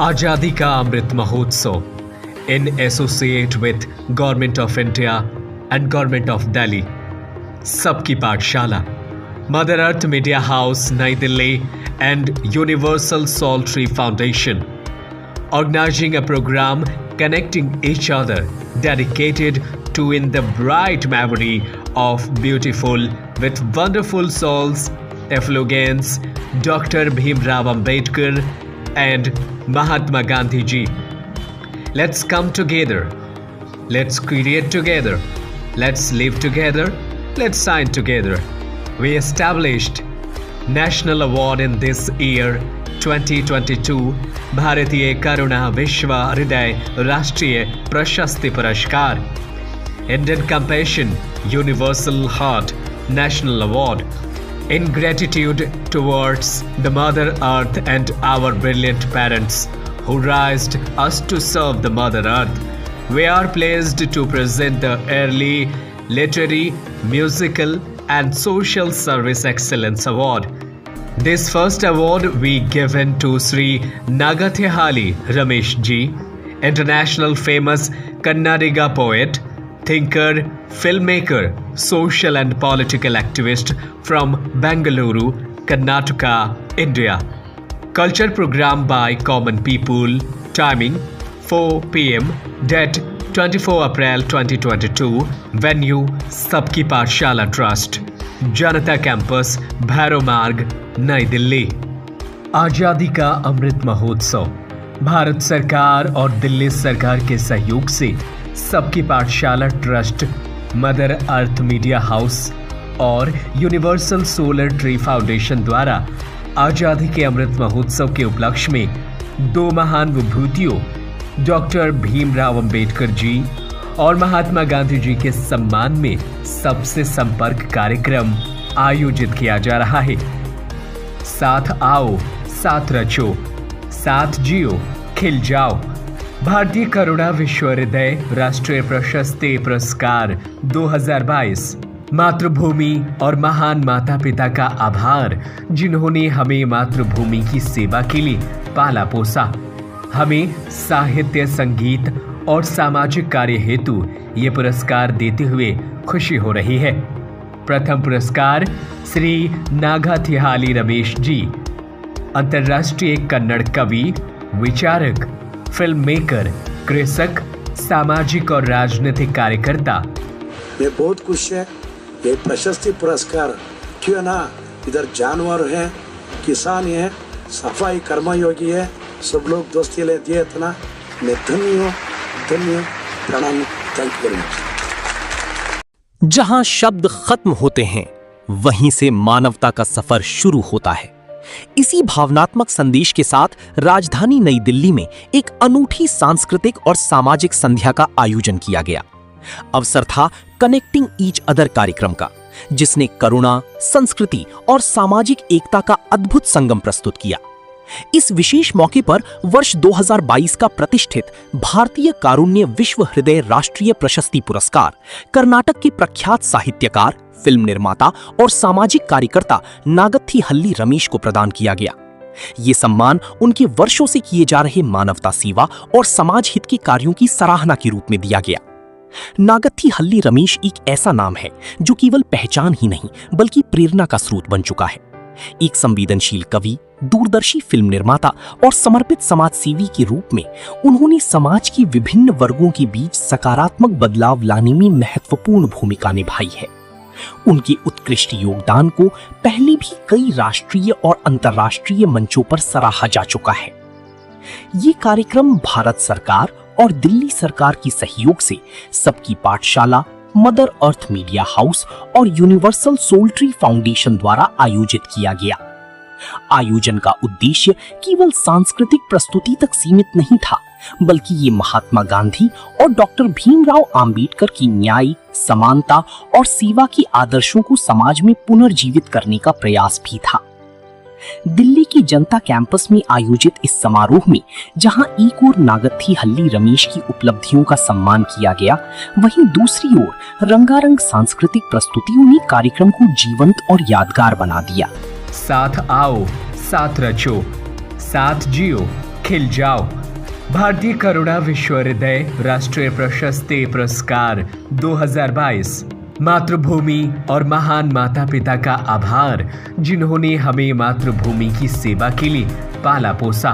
आजादी का Amrit Mahotsav in associate with Government of India and Government of Delhi. सबकी पाठशाला, Mother Earth Media House, Nai Delhi and Universal Soul Tree Foundation organizing a program connecting each other dedicated to in the bright memory of beautiful with wonderful souls effulgence Dr. Bhimrao Ambedkar and Mahatma Gandhi ji. Let's come together. Let's create together. Let's live together. Let's sign together. We established National Award in this year 2022 भारतीय करुणा विश्व हृदय राष्ट्रीय प्रशस्ति पुरस्कार Indian Compassion Universal Heart National Award in gratitude towards the Mother Earth and our brilliant parents who raised us to serve the Mother Earth. We are pleased to present the Early Literary, Musical and Social Service Excellence Award. This first award we given to Sri Nagathihali Ramesh ji, international famous Kannadiga poet, thinker, filmmaker, social and political activist from Bengaluru, Karnataka, India. Culture program by common people. Timing 4 p.m. Date 24 April 2022. Venue Sabki Pathshala Trust, Janata Campus, Bhairav Marg, नई दिल्ली। आजादी का अमृत महोत्सव भारत सरकार और दिल्ली सरकार के सहयोग से सबकी पाठशाला trust, mother earth media house और यूनिवर्सल सोलर ट्री फाउंडेशन द्वारा आजादी के अमृत महोत्सव के उपलक्ष्य में दो महान विभूतियों डॉक्टर भीमराव अंबेडकर जी और महात्मा गांधी जी के सम्मान में सबसे संपर्क कार्यक्रम आयोजित किया जा रहा है। साथ आओ, साथ रचो, साथ जियो, खिल जाओ। भारतीय करुणा विश्व हृदय राष्ट्रीय प्रशस्ति पुरस्कार 2022। मातृभूमि और महान माता पिता का आभार जिन्होंने हमें मातृभूमि की सेवा के लिए पाला पोसा। हमें साहित्य, संगीत और सामाजिक कार्य हेतु ये पुरस्कार देते हुए खुशी हो रही है। प्रथम पुरस्कार श्री नागाथिहाली रमेश जी, अंतर्राष्ट्रीय कन्नड़ कवि, विचारक, फिल्म मेकर, कृषक, सामाजिक और राजनीतिक कार्यकर्ता। मैं बहुत खुश है। ये प्रशस्ति पुरस्कार क्यों ना इधर जानवर है, किसान है, सफाई कर्मयोगी है, सब लोग दोस्ती ले दिए इतना मैं धन्य प्रणाम। Thank you very much. जहां शब्द खत्म होते हैं वहीं से मानवता का सफर शुरू होता है। इसी भावनात्मक संदेश के साथ राजधानी नई दिल्ली में एक अनूठी सांस्कृतिक और सामाजिक संध्या का आयोजन किया गया। अवसर था कनेक्टिंग ईच अदर कार्यक्रम का, जिसने करुणा, संस्कृति और सामाजिक एकता का अद्भुत संगम प्रस्तुत किया। इस विशेष मौके पर वर्ष 2022 का प्रतिष्ठित भारतीय कारुण्य विश्व हृदय राष्ट्रीय प्रशस्ति पुरस्कार कर्नाटक के प्रख्यात साहित्यकार, फिल्म निर्माता और सामाजिक कार्यकर्ता नागथीहल्ली रमेश को प्रदान किया गया। ये सम्मान उनके वर्षों से किए जा रहे मानवता सेवा और समाज हित के कार्यों की सराहना के रूप में दिया गया। नागथीहल्ली रमेश एक ऐसा नाम है जो केवल पहचान ही नहीं बल्कि प्रेरणा का स्रोत बन चुका है। एक संवेदनशील कवि, दूरदर्शी फिल्म निर्माता और समर्पित समाजसेवी के रूप में उन्होंने समाज के विभिन्न वर्गों के बीच सकारात्मक बदलाव लाने में महत्वपूर्ण भूमिका निभाई है। उनके उत्कृष्ट योगदान को पहले भी कई राष्ट्रीय और अंतर्राष्ट्रीय मंचों पर सराहा जा चुका है। ये कार्यक्रम भारत सरकार और दिल्ली सरकार की सहयोग से सबकी पाठशाला, मदर अर्थ मीडिया हाउस और यूनिवर्सल सोल ट्री फाउंडेशन द्वारा आयोजित किया गया। आयोजन का उद्देश्य केवल सांस्कृतिक प्रस्तुति तक सीमित नहीं था, बल्कि ये महात्मा गांधी और डॉक्टर भीमराव अंबेडकर की न्याय, समानता और सेवा की आदर्शों को समाज में पुनर्जीवित करने का प्रयास भी था। दिल्ली की जनता कैंपस में आयोजित इस समारोह में जहां एक ओर नागथीहल्ली रमेश की उपलब्धियों का सम्मान किया गया, वहीं दूसरी ओर रंगारंग सांस्कृतिक प्रस्तुतियों ने कार्यक्रम को जीवंत और यादगार बना दिया। साथ आओ, साथ रचो, साथ जियो, खिल जाओ। भारतीय करुणा विश्व हृदय राष्ट्रीय प्रशस्ति पुरस्कार 2022। मातृभूमि और महान माता पिता का आभार, जिन्होंने हमें मातृभूमि की सेवा के लिए पाला पोसा।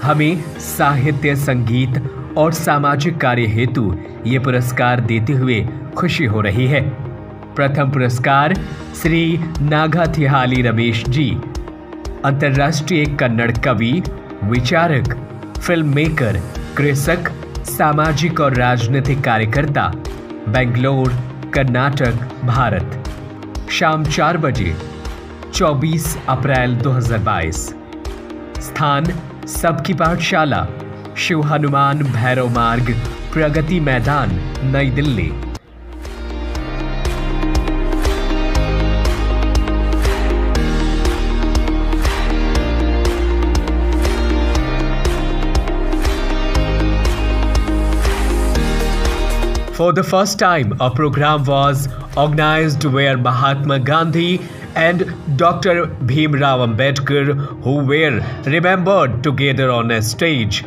हमें साहित्य, संगीत और सामाजिक कार्य हेतु ये पुरस्कार देते हुए खुशी हो रही है। प्रथम पुरस्कार श्री नागाथिहाली रमेश जी, अंतर्राष्ट्रीय कन्नड़ कवि, विचारक, फिल्म मेकर, कृषक, सामाजिक और राजनीतिक कार्यकर्ता, बेंगलोर, कर्नाटक, भारत। शाम 4 बजे 24 अप्रैल 2022। स्थान सबकी पाठशाला, शिव हनुमान भैरव मार्ग, प्रगति मैदान, नई Delhi. For the first time, a program was organized where Mahatma Gandhi and Dr. Bhimrao Ambedkar, who were remembered together on a stage.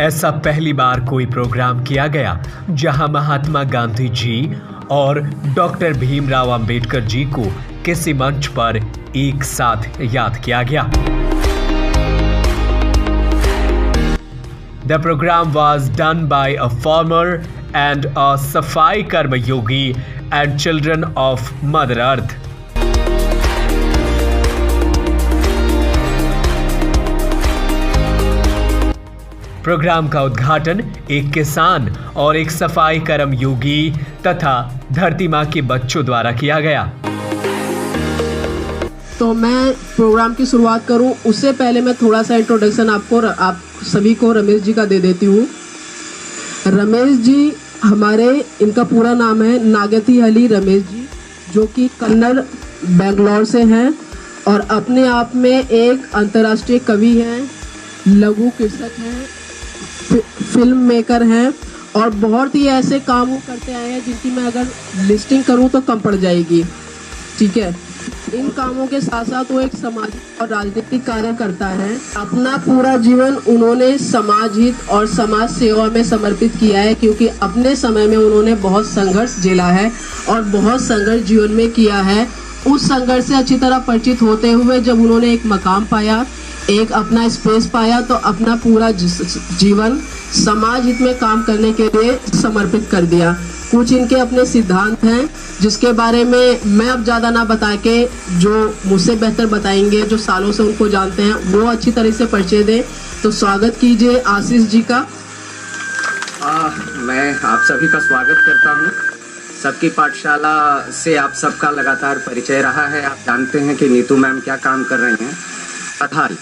ऐसा पहली बार कोई प्रोग्राम किया गया जहां महात्मा गांधी जी और डॉक्टर भीमराव अंबेडकर जी को किसी मंच पर एक साथ याद किया गया। The program was done by a farmer and a Safai Karma Yogi and children of Mother Earth. Program का उद्घाटन एक किसान और एक सफाई कर्म योगी तथा धरती माँ के बच्चों द्वारा किया गया। तो मैं प्रोग्राम की शुरुआत करूं उससे पहले मैं थोड़ा सा इंट्रोडक्शन आप सभी को रमेश जी का दे देती हूं। रमेश जी इनका पूरा नाम है नागथिहाली रमेश जी, जो कि कन्नड़ बेंगलोर से हैं और अपने आप में एक अंतर्राष्ट्रीय कवि हैं, लघु कृषक हैं, फिल्म मेकर हैं और बहुत ही ऐसे काम वो करते आए हैं जिनकी मैं अगर लिस्टिंग करूं तो कम पड़ जाएगी। ठीक है, इन कामों के साथ साथ वो एक सामाजिक और राजनीतिक कार्य करता है। अपना पूरा जीवन उन्होंने समाज हित और समाज सेवा में समर्पित किया है, क्योंकि अपने समय में उन्होंने बहुत संघर्ष झेला है और बहुत संघर्ष जीवन में किया है। उस संघर्ष से अच्छी तरह परिचित होते हुए जब उन्होंने एक मकाम पाया, एक अपना स्पेस पाया, तो अपना पूरा जीवन समाज हित में काम करने के लिए समर्पित कर दिया। कुछ इनके अपने सिद्धांत हैं जिसके बारे में मैं अब ज़्यादा ना बता के जो मुझसे बेहतर बताएंगे, जो सालों से उनको जानते हैं, वो अच्छी तरह से परिचय दें। तो स्वागत कीजिए आशीष जी का। मैं आप सभी का स्वागत करता हूँ। सबकी पाठशाला से आप सबका लगातार परिचय रहा है। आप जानते हैं कि नीतू मैम क्या काम कर रही हैं। अठारी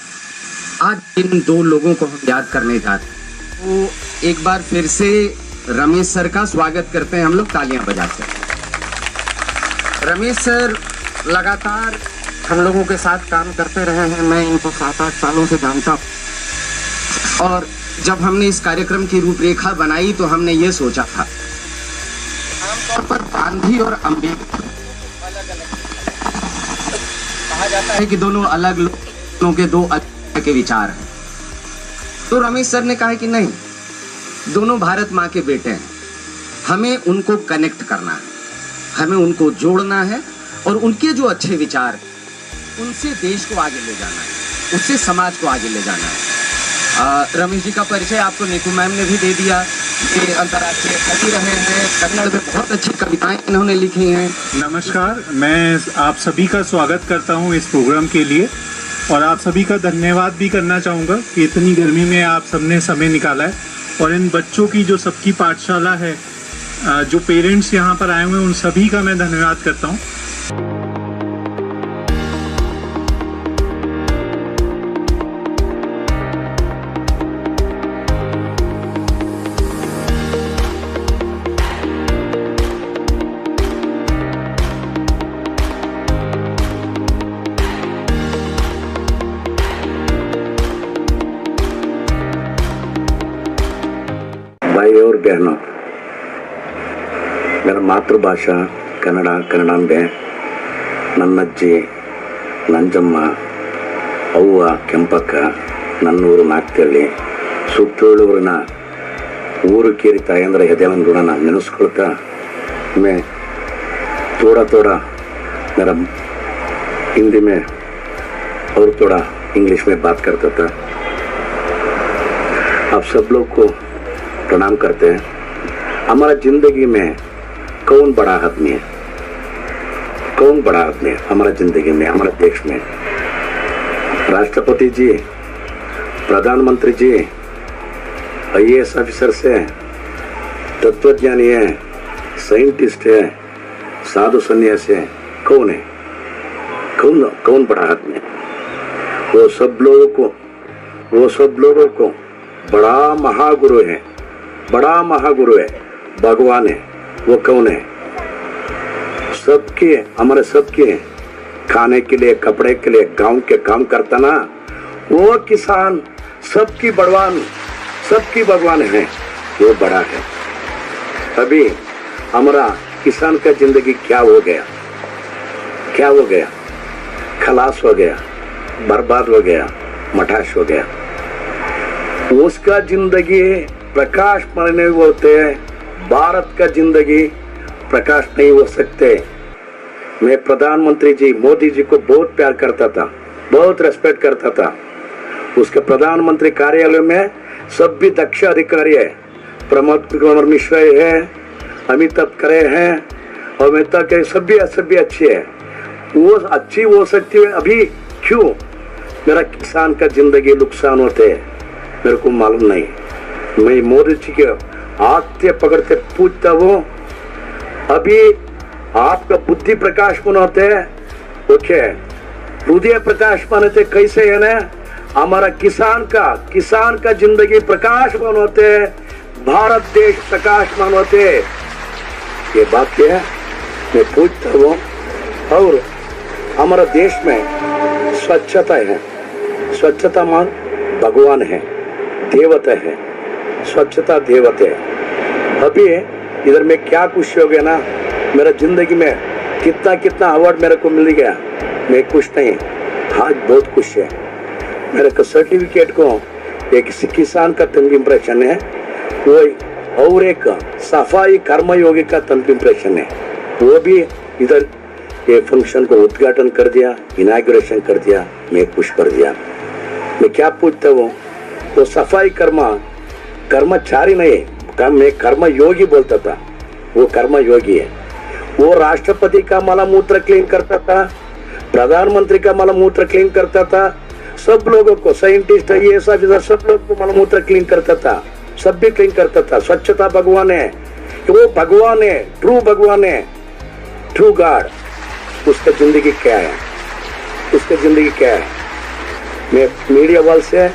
आज इन दो लोगों को हम याद करने जा रहे हैं, तो एक बार फिर से रमेश सर का स्वागत करते हैं हम लोग तालियां बजाकर। रमेश सर लगातार हम लोगों के साथ काम करते रहे हैं। मैं इनको 7-8 सालों से जानता हूँ और जब हमने इस कार्यक्रम की रूपरेखा बनाई तो हमने ये सोचा था, आमतौर पर गांधी और अम्बेडकर कहा जाता है कि दोनों अलग लोगों के दो अलग के विचार हैं। तो रमेश सर ने कहा कि नहीं, दोनों भारत माँ के बेटे हैं, हमें उनको कनेक्ट करना है, हमें उनको जोड़ना है और उनके जो अच्छे विचार उनसे देश को आगे ले जाना है, उससे समाज को आगे ले जाना है। रमेश जी का परिचय आपको नीतू मैम ने भी दे दिया। ये अंतर्राष्ट्रीय कवि रहे हैं, कन्नड़ में बहुत अच्छी कविताएं इन्होंने लिखी हैं। नमस्कार, मैं आप सभी का स्वागत करता हूं इस प्रोग्राम के लिए और आप सभी का धन्यवाद भी करना चाहूँगा कि इतनी गर्मी में आप सबने समय निकाला है। और इन बच्चों की जो सबकी पाठशाला है, जो पेरेंट्स यहाँ पर आए हुए हैं, उन सभी का मैं धन्यवाद करता हूँ। बहनों, मेरा मातृभाषा कन्नಡ. ಕನ್ನಡಾಂಬೆ, ನನ್ನಜ್ಜಿ ನಂಜಮ್ಮ, ಅವ್ವ ಕೆಂಪಕ್ಕ, ನನ್ನೂರು ನಾಗ್ತಳ್ಳಿ, ಸುತ್ತೂಳೂರಿನ ಊರು ಕೇರಿ ತಾಯಂದ್ರ ಹೆದೆलन ಋಣನ ನೆನೆಸ್ಕೊಳ್ತಾ मैं थोड़ा थोड़ा मेरा हिंदी में और थोड़ा इंग्लिश में बात करता था. आप सब लोग को प्रणाम करते हैं. हमारा जिंदगी में कौन बड़ा आदमी है? कौन बड़ा आदमी है हमारा जिंदगी में, हमारे देश में? राष्ट्रपति जी, प्रधानमंत्री जी, IAS ऑफिसर से, तत्वज्ञानी है, साइंटिस्ट है, साधु सन्यासी है, कौन है? कौन बड़ा आदमी है? वो सब लोगों को बड़ा महागुरु है, बड़ा महागुरु है, भगवान है. वो कौन है? सबके, हमारे सबके खाने के लिए, कपड़े के लिए, गांव के काम करता ना, वो किसान सबकी भगवान है. वो बड़ा है. अभी हमारा किसान का जिंदगी क्या हो गया? खलास हो गया, बर्बाद हो गया, मठाश हो गया. उसका जिंदगी प्रकाश नहीं होते, भारत का जिंदगी प्रकाश नहीं हो सकते. मैं प्रधानमंत्री जी मोदी जी को बहुत प्यार करता था, बहुत रेस्पेक्ट करता था. उसके प्रधानमंत्री कार्यालय में सब भी दक्ष अधिकारी है. प्रमोद कुमार मिश्रा है, अमिताभ खरे हैं, और मेहता के सब भी अच्छे है. वो अच्छी हो सकती है. अभी क्यों मेरा किसान का जिंदगी नुकसान होते है मेरे को मालूम नहीं. मैं मोदी जी के हाथ पकड़ते पूछता हूँ, अभी आपका बुद्धि प्रकाशमान होते है, ओके, हृदय प्रकाशमान होते कैसे है ना? हमारा किसान का जिंदगी प्रकाशमान होते, भारत देश प्रकाशमान होते. ये बात क्या है मैं पूछता हूँ. और हमारा देश में स्वच्छता है. स्वच्छता मान भगवान है, देवता है. स्वच्छता देवता है. अभी इधर में क्या खुशी हो गया ना, मेरा जिंदगी में कितना अवार्ड मेरे को मिल गया. मैं खुश नहीं, आज बहुत खुश है. मेरे को सर्टिफिकेट को एक किसान का तंग इम्प्रेशन है, वो और एक सफाई कर्मयोगी का तंग इम्प्रेशन है. वो भी इधर ये फंक्शन को उद्घाटन कर दिया, इनाग्रेशन कर दिया, मैं खुश कर दिया. मैं क्या पूछता हूँ, वो सफाई कर्मचारी नहीं, मैं कर्म योगी बोलता था. वो कर्म योगी है. वो राष्ट्रपति का मलमूत्र क्लीन करता था, प्रधानमंत्री का मलमूत्र क्लीन करता था, सब लोगों को, साइंटिस्ट, IAS ऑफिसर, सब लोग को मलमूत्र क्लीन करता था, सब भी क्लीन करता था. स्वच्छता भगवान है. वो भगवान है, ट्रू भगवान है, ट्रू गॉड. उसका जिंदगी क्या है? मैं मीडिया वाले से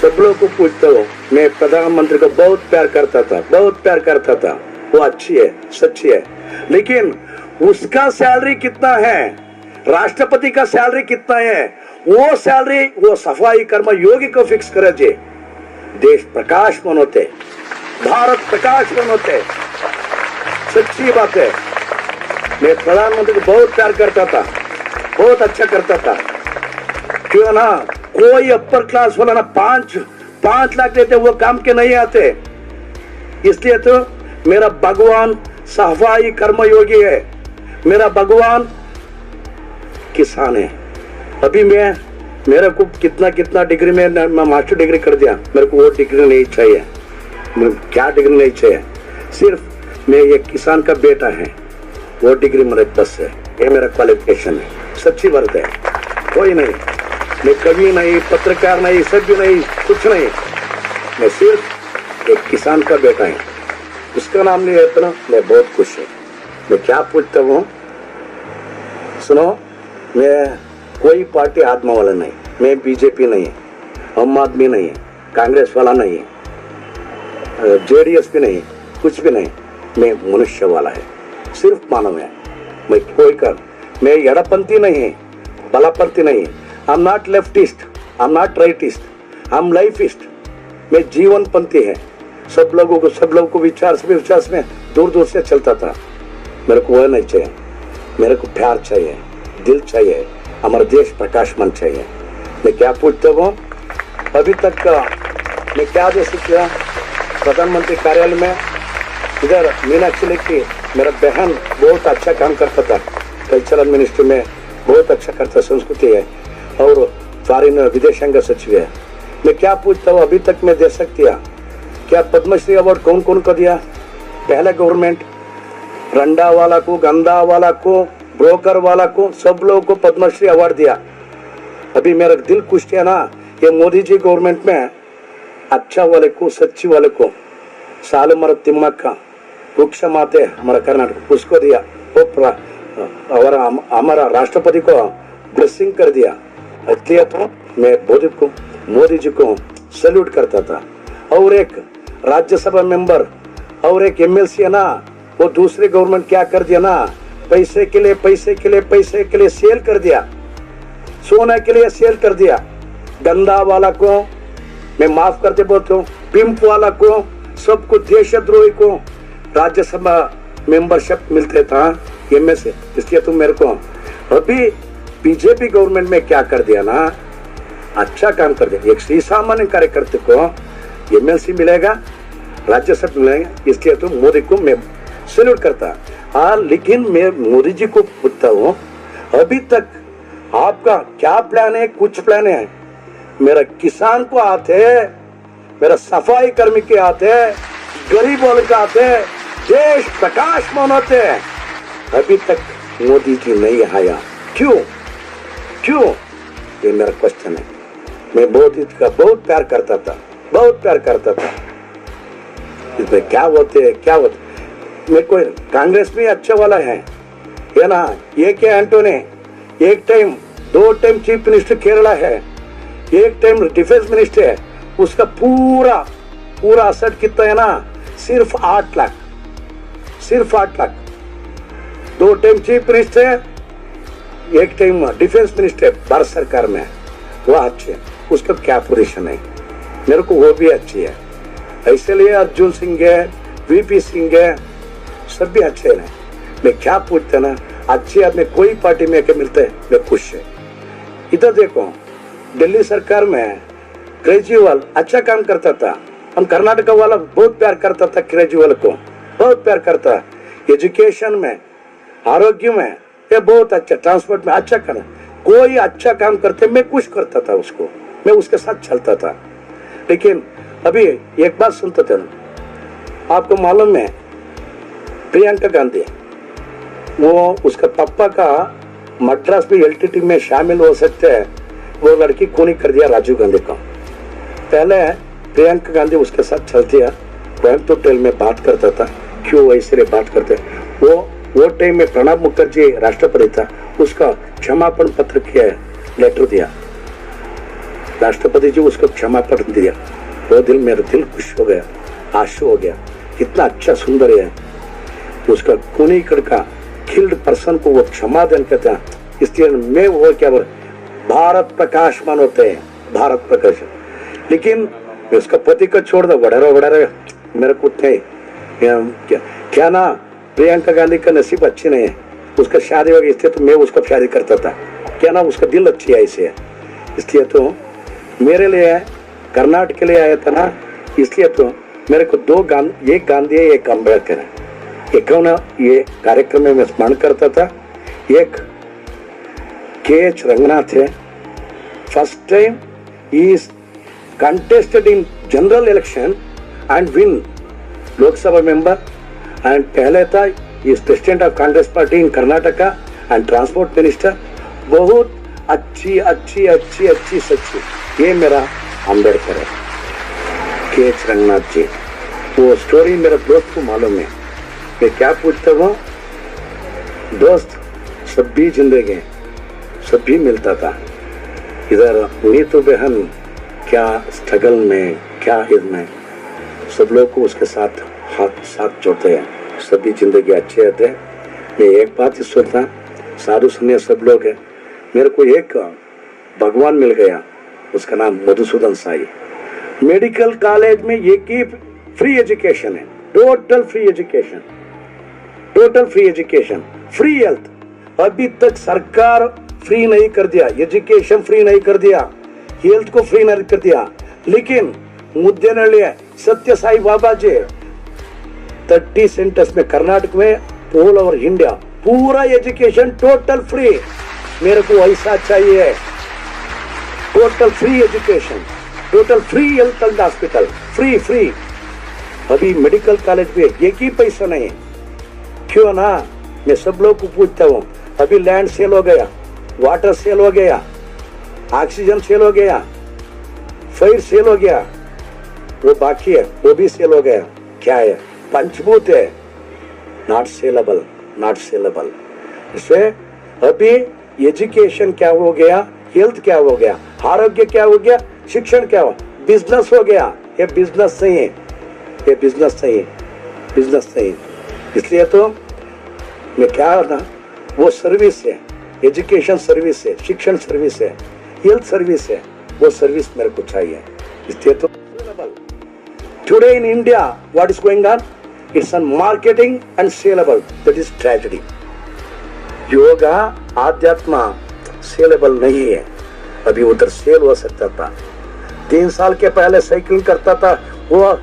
सब लोग को पूछता हूँ. मैं प्रधानमंत्री को बहुत प्यार करता था. वो अच्छी है, सच्ची है, लेकिन उसका सैलरी कितना है? राष्ट्रपति का सैलरी कितना है? वो सैलरी वो सफाई कर्म योगी को फिक्स करे जे. देश प्रकाशमान होते, भारत प्रकाशमान होते. सच्ची बात है. मैं प्रधानमंत्री को बहुत प्यार करता था, बहुत अच्छा करता था. क्यों ना कोई अपर क्लास वाला ना 5 लाख देते, वो काम के नहीं आते. इसलिए तो मेरा भगवान सफाई कर्मयोगी है, मेरा भगवान किसान है. अभी मेरे को कितना डिग्री में मास्टर डिग्री कर दिया. मेरे को वो डिग्री नहीं चाहिए. क्या डिग्री नहीं चाहिए? सिर्फ मैं ये किसान का बेटा है, वो डिग्री मेरे पास है. ये मेरा क्वालिफिकेशन है. सच्ची बात है. कोई नहीं, मैं कवि नहीं, पत्रकार नहीं, सभ्य नहीं, कुछ नहीं. मैं सिर्फ एक किसान का बेटा है. उसका नाम नहीं है ना, मैं बहुत खुश हूँ. मैं क्या पूछता हूँ, सुनो, मैं कोई पार्टी आत्मा वाला नहीं. मैं बीजेपी नहीं, आम आदमी नहीं, कांग्रेस वाला नहीं, JDS भी नहीं, कुछ भी नहीं. मैं मनुष्य वाला है, सिर्फ मानव है. मैं एड़पंथी नहीं, बलापंथी नहीं. I am not leftist, I am not rightist, I am lifist. मैं जीवन पंथी है. सब लोगों को विचार में दूर दूर से चलता था। मेरे को वह नहीं चाहिए, मेरे को प्यार चाहिए, दिल चाहिए, हमारा देश प्रकाशमान चाहिए। मैं क्या पूछता हूँ, अभी तक मैं क्या जैसे किया प्रधानमंत्री कार्यालय में, इधर मीनाक्षी लेखी मेरा बहन बहुत अच्छा काम करता था, कल्चरल मिनिस्ट्री में बहुत अच्छा करता, संस्कृति है और फॉरेन विदेशांग सचिव है। मैं क्या पूछता हूँ, अभी तक मैं दे सकती है क्या? पद्मश्री अवार्ड कौन कौन को दिया? पहले गवर्नमेंट रंडा वाला को, गंदा वाला को, ब्रोकर वाला को, सब लोगों को पद्मश्री अवार्ड दिया। अभी मेरा दिल खुश है ना, ये मोदी जी गवर्नमेंट में अच्छा वाले को, सच्ची वाले को, सालमर तिम्मक्का वृक्ष माते हमारा कर्नाटक उसको दिया, और हमारा राष्ट्रपति को ब्लेसिंग कर दिया। इसलिए तो मैं मोदी जी को सैल्यूट करता था। और एक राज्यसभा मेंबर और एक एमएलसी है ना, वो दूसरे गवर्नमेंट क्या कर दिया ना, पैसे के लिए सेल कर दिया, सोने के लिए सेल कर दिया। गंदा वाला को मैं माफ करते बोलता हूँ, पिंप वाला को, सबको देशद्रोही को राज्यसभा मेंबरशिप मिलते था एमएलसी। इसलिए तुम मेरे को अभी बीजेपी गवर्नमेंट में क्या कर दिया ना, अच्छा काम कर दिया। एक श्री सामान्य कार्यकर्ता को एमएलसी मिलेगा, राज्यसभा मिलेगा, इसलिए तो मोदी को मैं सैल्यूट करता। हाँ, लेकिन मैं मोदी जी को पूछता हूँ, अभी तक आपका क्या प्लान है? कुछ प्लान है? मेरा किसान को आते, मेरा सफाई कर्मी के आते, गरीब वाले के आते, देश प्रकाशमान होते, अभी तक मोदी जी नहीं आया। क्यों? ये मेरा क्वेश्चन है। मैं मोदी जी का बहुत प्यार करता था। इसमें क्या होते मेरे को कांग्रेस में अच्छा वाला है ना, एक एंटोनी, एक time 2 time chief minister Kerala है, एक टाइम डिफेंस मिनिस्टर है, उसका पूरा असर कितना है ना, सिर्फ 8 लाख। 2 टाइम चीफ मिनिस्टर है, एक टाइम डिफेंस मिनिस्टर भारत सरकार में, वह अच्छे, उसका क्या पोजीशन है? मेरे को वो भी अच्छी है। इसलिए अर्जुन सिंह है, वीपी सिंह है, सब भी अच्छे हैं। मैं क्या पूछता ना, अच्छे आदमी कोई पार्टी में के मिलते हैं, मैं खुश है। इधर देखो, दिल्ली सरकार में केजरीवाल अच्छा काम करता था, हम कर्नाटक वाला बहुत प्यार करता था, केजरीवाल को बहुत प्यार करता। एजुकेशन में, आरोग्य में ये बहुत अच्छा, ट्रांसपोर्ट में अच्छा कर, कोई अच्छा काम करते मैं खुश करता था उसको, मैं उसके साथ चलता था। लेकिन अभी एक बात सुनते थे, आपको मालूम है प्रियंका गांधी, वो उसका पापा का मद्रास में एलटीटी में शामिल हो सकते हैं, वो लड़की खूनी कर दिया राजीव गांधी को। पहले प्रियंका गांधी उसके साथ चलती है, कोयम्बटूर जेल में बात करता था, क्यों ऐसे बात करते? वो टाइम में प्रणब मुखर्जी राष्ट्रपति था, उसका क्षमापण पत्र किया, लेटर दिया, राष्ट्रपति जी उसको क्षमापण दिया। वो दिल, मेरा दिल खुश हो गया, आंसू हो गया, कितना अच्छा सुंदर है। उसका खूनी का किल्ड पर्सन को वो क्षमा देन कहता है। इसलिए मैं वो क्या बोल, भारत प्रकाशमान होते हैं, भारत प्रकाश। लेकिन उसका पति को छोड़ दो, वड़ेरा मेरे को थे क्या ना, प्रियंका गांधी का नसीब अच्छी नहीं है, उसका शादी हो गई, इसलिए तो मैं उसका शादी करता था, क्या ना उसका दिल अच्छी है ऐसे। इसलिए तो मेरे लिए कर्नाटक के लिए आया था ना, इसलिए तो मेरे को 2 गांधी, एक गांधी है, एक अम्बेडकर है। एक ना ये कार्यक्रम में मैं स्मरण करता था, एक KH रंगनाथ है, first time he is contested in general election and win Lok Sabha member, and पहले था is president of Congress party in Karnataka and transport minister. बहुत अच्छी सच्ची, ये मेरा अम्बेडकर है, KH रंगनाथ जी। वो स्टोरी मेरे दोस्त को मालूम है। मैं क्या पूछता हूँ, दोस्त सब भी जिंदगी सब भी मिलता था। इधर नीतू बहन क्या स्ट्रगल में, क्या इसमें सब लोग को उसके साथ साथ जोड़ते हैं, सभी जिंदगी अच्छे रहते हैं। मैं एक बात ही सोचता, साधु सुनिए सब लोग है, मेरे को एक भगवान मिल गया, उसका नाम मधुसूदन साई। मेडिकल कॉलेज में एक ही फ्री एजुकेशन है, total free education, total free education, free health. अभी तक सरकार फ्री नहीं कर दिया, एजुकेशन फ्री नहीं कर दिया, हेल्थ को फ्री नहीं कर दिया। लेकिन मुद्देनहಳ್ಳಿ सत्य साई बाबा जी 30 सेंटर्स में कर्नाटक में ऑल ओवर इंडिया पूरा एजुकेशन टोटल फ्री। मेरे को ऐसा चाहिए, total free education, total free health and hospital, free free. अभी मेडिकल कॉलेज में एक ही पैसा नहीं, क्यों ना? मैं सब लोग को पूछता हूँ, अभी लैंड सेल हो गया, वाटर सेल हो गया, ऑक्सीजन सेल हो गया, फायर सेल हो गया, वो बाकी है, वो भी सेल हो गया। क्या है? पंचभूत है, नॉट सेलेबल, नॉट सेलेबल। इससे अभी एजुकेशन क्या हो गया, हेल्थ क्या हो गया, आरोग्य क्या हो गया, शिक्षण क्या हो, बिजनेस हो गया। ये बिजनेस नहीं है, ये बिजनेस नहीं है, बिजनेस नहीं है। इसलिए तो मैं क्या ना, वो सर्विस है, एजुकेशन सर्विस है, शिक्षण सर्विस है, हेल्थ सर्विस है, वो सर्विस मेरे को चाहिए। इसलिए तो today in India what is going on, it's on marketing and saleable, that is tragedy. Yoga आध्यात्म सेलेबल नहीं है, अभी उधर सेल हो सकता था। 3 साल के पहले साइकिल करता था वो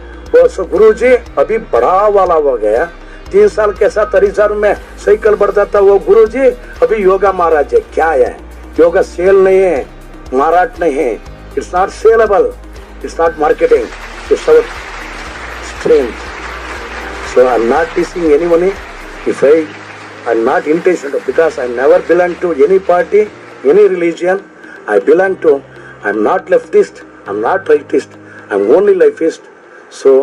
गुरुजी, अभी बड़ा वाला हो गया। 3 साल के साथ हरिजन में साइकिल बढ़ता था वो गुरुजी, अभी योगा महाराज है। क्या है? योगा सेल नहीं है, माराट नहीं है, it's not sellable, it's not marketing, it's our strength. So I'm not teaching anyone if I'm not intentional, because I never belong to any party, any religion. I'm not leftist, I'm not rightist, I'm only lifeist. So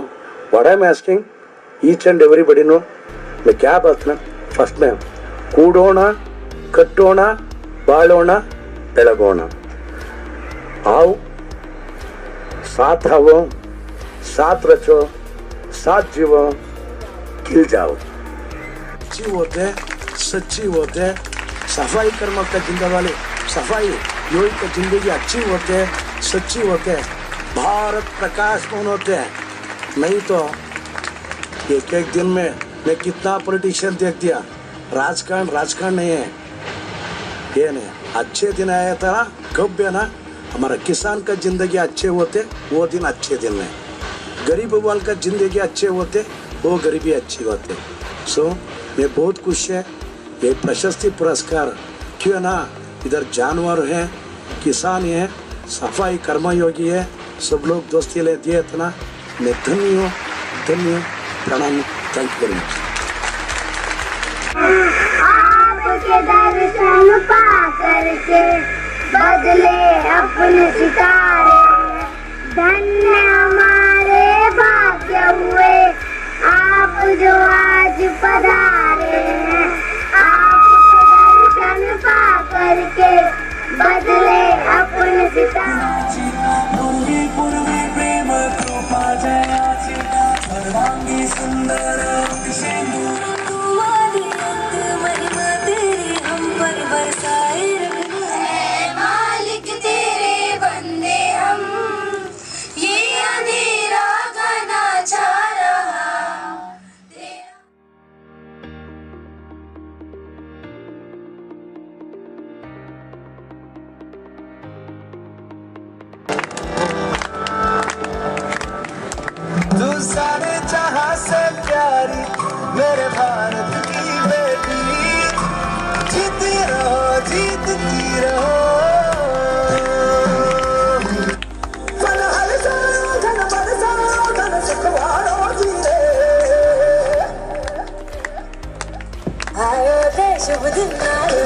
what I'm asking each and everybody know, मैं क्या बात ना, first में कूडोना कट्टोना बालोना बेलगोना, आओ साथ आवो, साथ रचो, साथ जीवो, खिल जाओ। अच्छी होते, सच्ची होते, सफाई कर्म का जिंदा वाले, सफाई योग की जिंदगी अच्छी होते, सच्ची होते, भारत प्रकाशमान होते हैं। नहीं तो एक एक दिन में मैं कितना पॉलिटिशियन देख दिया, राजकारण नहीं है, ये नहीं। अच्छे दिन आया था ना, कब है ना, हमारा किसान का जिंदगी अच्छे होते, वो दिन अच्छे दिन है। गरीब वाल का जिंदगी अच्छे होते, वो गरीबी अच्छी होते। सो मैं बहुत खुश है, ये प्रशस्ति पुरस्कार क्यों ना, इधर जानवर है, किसान है, सफाई कर्मयोगी है, सब लोग दोस्ती ले दिए थे ना, मैं धन्य प्रणाम, थैंक यू वेरी मच। आपके दर्शन पा करके बदले अपने सितारे, धन्य हमारे भाग्य हुए आप जो आज पधारे हैं। आपके दर्शन पा करके बदले अपने सितारे। सारे जहां से प्यारी मेरे भारत की बेटी, जीती रहो जीतती रहो। मन हर जाओ धन बरसाओ, धन सुखवारो जीरे, आए थे शुभ दिन आए।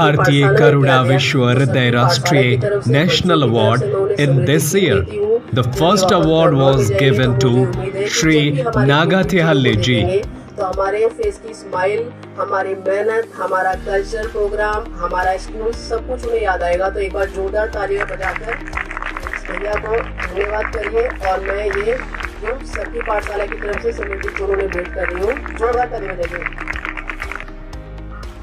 Bharatiya Karuna Vishwa Hriday Rashtriya National Award in this year. The first award was given to Shri Nagathihalli ji. तो हमारे फेस की स्माइल, हमारी मेहनत, हमारा कल्चर प्रोग्राम, हमारा स्कूल, सब कुछ उन्हें याद आएगा। तो एक बार जोरदार तालियां बजाकर भैया को धन्यवाद करिए। और मैं ये जो सबकी पाठशाला की तरफ से सम्मिलित को उन्हें भेंट कर रही हूँ, जोरदार तालियां बजाइए।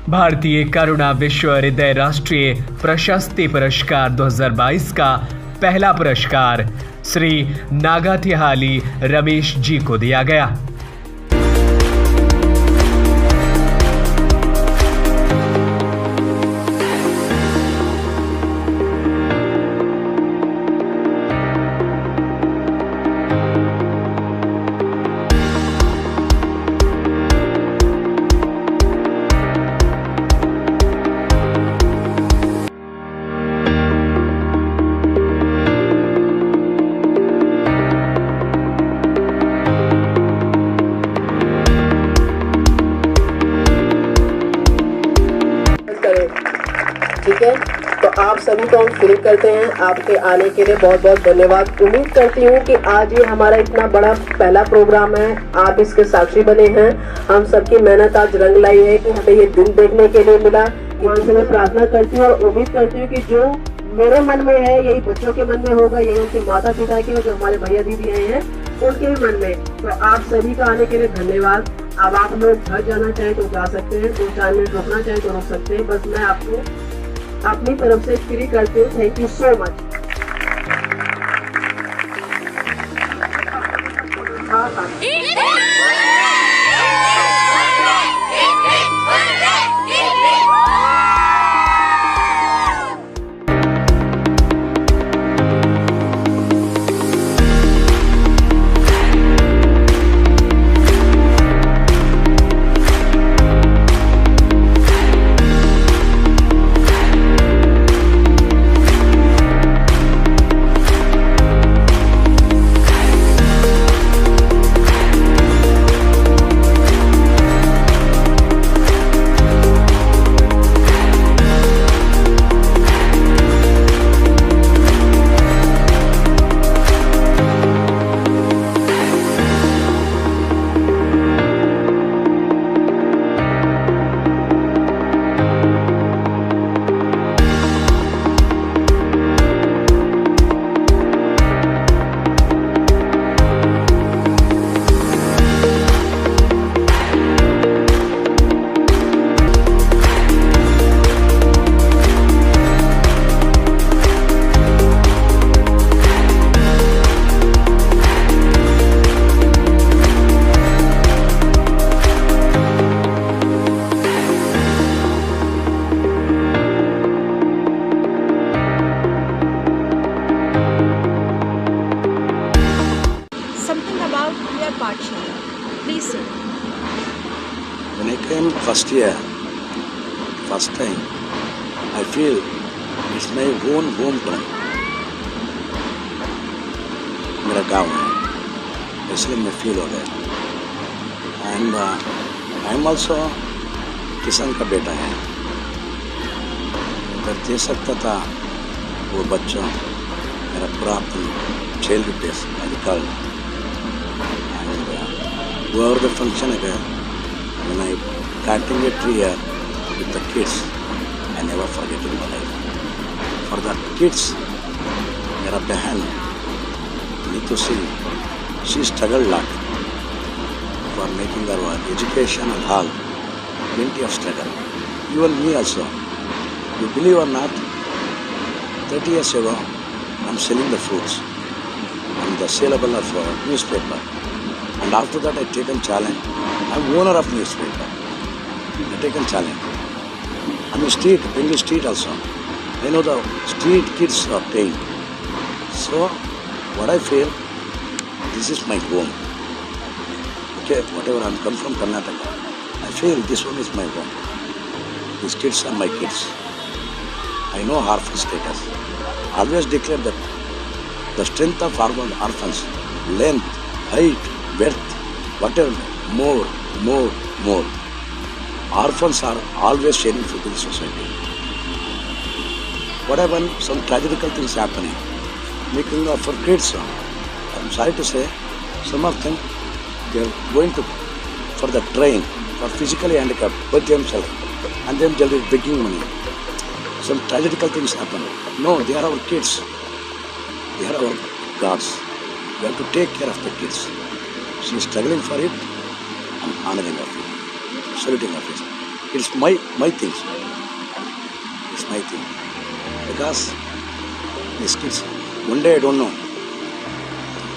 भारतीय करुणा विश्व हृदय राष्ट्रीय प्रशस्ति पुरस्कार 2022 का पहला पुरस्कार श्री नागाथिहाली रमेश जी को दिया गया। ठीक है, तो आप सभी को हम शुरू करते हैं। आपके आने के लिए बहुत बहुत धन्यवाद। उम्मीद करती हूँ कि आज ये हमारा इतना बड़ा पहला प्रोग्राम है, आप इसके साक्षी बने हैं। हम सबकी मेहनत आज रंग लाई है कि हमें ये दिन देखने के लिए मिला। यहाँ से मैं प्रार्थना करती हूँ और उम्मीद करती हूँ कि जो मेरे मन में है यही बच्चों के मन में होगा, यही उनके माता पिता के और जो हमारे भैया दीदी आए हैं उनके भी मन में। तो आप सभी का आने के लिए धन्यवाद। अब आप लोग घर जाना चाहें तो जा सकते हैं, 2-4 मिनट रुकना चाहें तो रुक सकते हैं। बस मैं आपको अपनी तरफ से फ्री करते हूँ। Thank you so much. When I came first year, first time, I feel it's my own hometown. मेरा गाँव है, इसलिए मैं फील हो गया। एंड आई एम ऑल्सो किसान का बेटा है। अगर दे सकता था वो बच्चों मेरा पूरा अपनी childhood days I recall. And whoever the function again, when I planting a tree here with the kids, I never forget in my life. For the kids, मेरा बहन Neetu Singh, she struggled a lot for making her education and all. Plenty of struggle. Even me also. You believe or not, 30 years ago, I'm selling the fruits and the saleable of newspaper. And after that, I taken challenge. I'm owner of newspaper. I taken challenge. I'm a street, Bengal street also. I know the street kids are paying. So, what I feel, this is my home. Okay, whatever I'm come from Karnataka, I feel this one is my home. These kids are my kids. I know orphan status. Always declare that the strength of orphans, length, height, width, whatever, more. Orphans are always sharing food in the society. whatever, some tragical things happening, making for kids. I'm sorry to say, some of them, they are going to for the train for physically handicapped by themselves, and then they'll be begging money. Some tragical things happen. No, they are our kids. They are our gods. We have to take care of the kids. She is struggling for it. I'm honoring of it, saluting of it. It's my things. It's my thing. Because these kids, one day I don't know.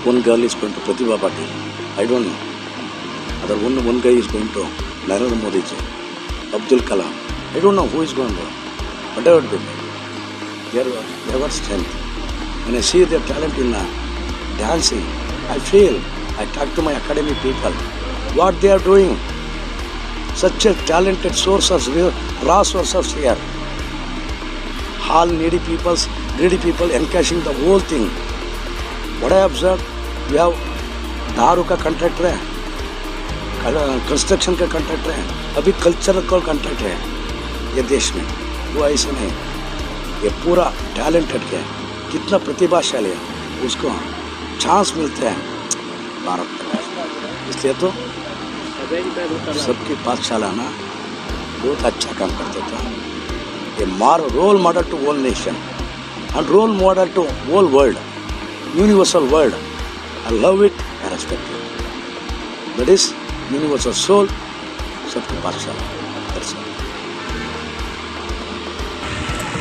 One girl is going to Pratibha Patil. I don't know. Other one guy is going to Narendra Modi ji, Abdul Kalam. I don't know who is going to. Whatever it may be. They have got strength. When I see their talent in dancing, I feel, I talk to my academy people, what they are doing. Such a talented source of raw source of here. All needy people encashing the whole thing. What I observed, we have दारू का contractor है, construction का contractor है, अभी cultural का contractor है ये देश में. वो ऐसा नहीं, ये पूरा टैलेंटेड है, कितना प्रतिभाशाली है, उसको चांस मिलते हैं भारत में. इसलिए तो सबकी पाठशाला ना बहुत अच्छा काम करते थे. ये role model to whole nation and role model to whole world, universal world. I love it, I respect it. That is universal soul, सबकी पाठशाला. That's all.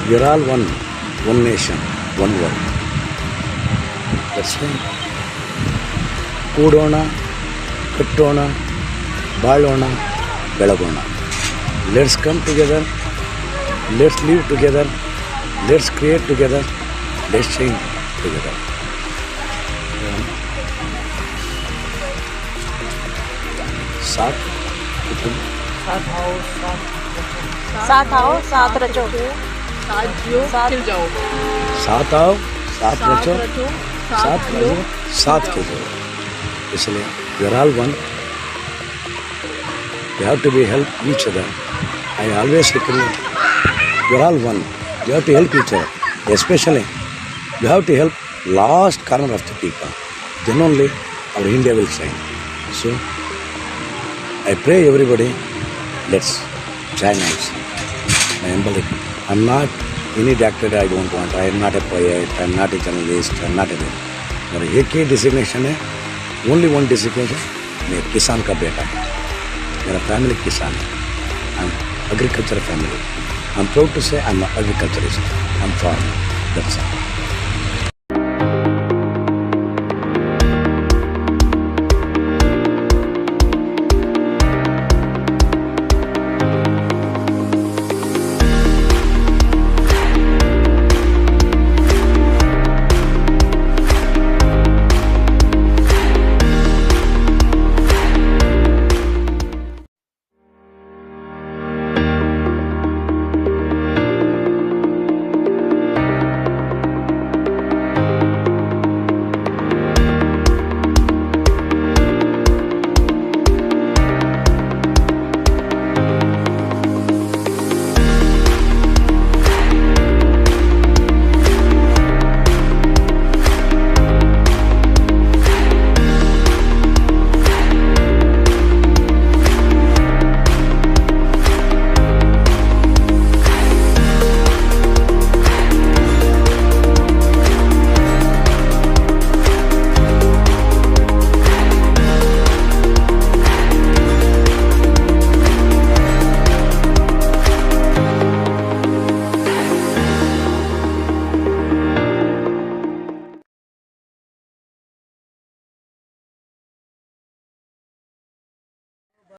We are all one nation, one world. That's why ಕೂಡೋಣ, ಕಟ್ಟೋಣ, ಬಾಳೋಣ, ಬೆಳಗೋಣ. Let's come together, let's live together, let's create together, let's change together. साथ आओ, साथ रचो, साथ जियो, खिल जाओ. साथ आओ, साथ रचो, साथ जियो, साथ खिल जाओ. इसलिए we are all one. We have to be help each other. I always agree. We are all one. We have to help each other. Especially, we have to help last corner of the people. Then only our India will shine. So, I pray everybody, let's join us. I'm not any doctor, I don't want. I am not a poet, I am not a journalist, I am not a... मेरा एक ही designation है, only one designation. मैं किसान का बेटा है, मेरा family किसान है. I'm agriculture family. I'm proud to say I'm an agriculturist. I'm farmer. That's all.